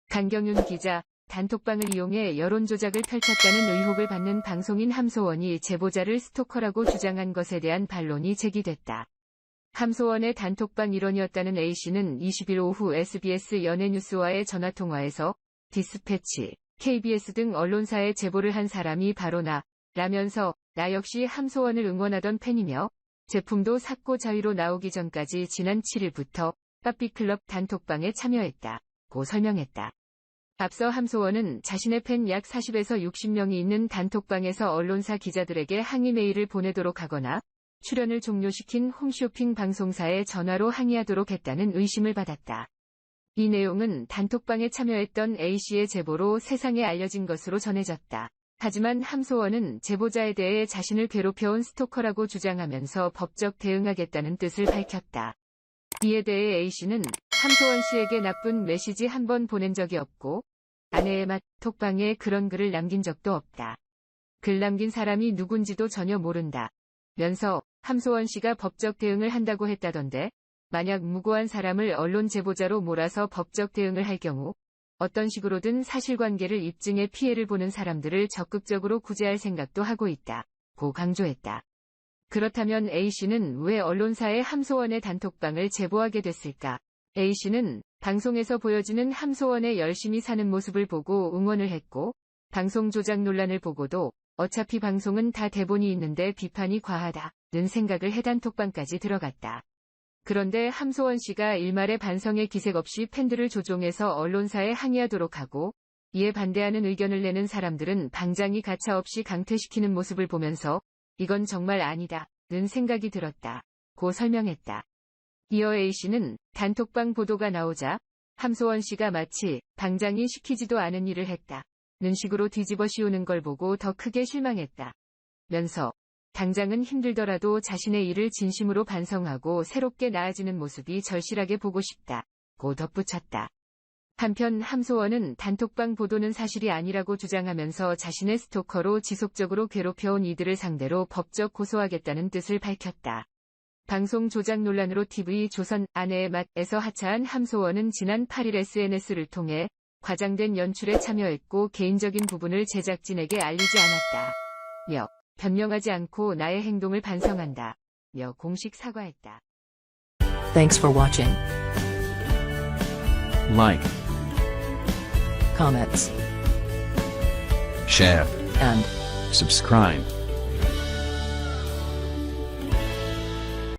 강경윤 기자, 단톡방을 이용해 여론조작을 펼쳤다는 의혹을 받는 방송인 함소원이 제보자를 스토커라고 주장한 것에 대한 반론이 제기됐다. 함소원의 단톡방 일원이었다는 A씨는 20일 오후 SBS 연예뉴스와의 전화통화에서 디스패치, KBS 등 언론사에 제보를 한 사람이 바로 라면서 나 역시 함소원을 응원하던 팬이며 제품도 샀고 자위로 나오기 전까지 지난 7일부터 빠삐클럽 단톡방에 참여했다고 설명했다. 앞서 함소원은 자신의 팬 약 40에서 60명이 있는 단톡방에서 언론사 기자들에게 항의 메일을 보내도록 하거나 출연을 종료시킨 홈쇼핑 방송사에 전화로 항의하도록 했다는 의심을 받았다. 이 내용은 단톡방에 참여했던 A씨의 제보로 세상에 알려진 것으로 전해졌다. 하지만 함소원은 제보자에 대해 자신을 괴롭혀온 스토커라고 주장하면서 법적 대응하겠다는 뜻을 밝혔다. 이에 대해 A씨는 함소원 씨에게 나쁜 메시지 한 번 보낸 적이 없고 아내의 톡방에 그런 글을 남긴 적도 없다. 글 남긴 사람이 누군지도 전혀 모른다. 면서 함소원 씨가 법적 대응을 한다고 했다던데 만약 무고한 사람을 언론 제보자로 몰아서 법적 대응을 할 경우 어떤 식으로든 사실관계를 입증해 피해를 보는 사람들을 적극적으로 구제할 생각도 하고 있다고 강조했다. 그렇다면 A씨는 왜 언론사의 함소원의 단톡방을 제보하게 됐을까? A씨는 방송에서 보여지는 함소원의 열심히 사는 모습을 보고 응원을 했고 방송 조작 논란을 보고도 어차피 방송은 다 대본이 있는데 비판이 과하다는 생각을 해 단톡방까지 들어갔다. 그런데 함소원 씨가 일말의 반성의 기색 없이 팬들을 조종해서 언론사에 항의하도록 하고 이에 반대하는 의견을 내는 사람들은 방장이 가차없이 강퇴시키는 모습을 보면서 이건 정말 아니다는 생각이 들었다고 설명했다. 이어 A씨는 단톡방 보도가 나오자 함소원 씨가 마치 방장이 시키지도 않은 일을 했다는 식으로 뒤집어 씌우는 걸 보고 더 크게 실망했다. 면서 당장은 힘들더라도 자신의 일을 진심으로 반성하고 새롭게 나아지는 모습이 절실하게 보고 싶다고 덧붙였다. 한편 함소원은 단톡방 보도는 사실이 아니라고 주장하면서 자신의 스토커로 지속적으로 괴롭혀온 이들을 상대로 법적 고소하겠다는 뜻을 밝혔다. 방송 조작 논란으로 TV조선 아내의 맛에서 하차한 함소원은 지난 8일 SNS를 통해 과장된 연출에 참여했고 개인적인 부분을 제작진에게 알리지 않았다며 변명하지 않고 나의 행동을 반성한다며 공식 사과했다. Thanks for watching. Like, Comments share, and subscribe.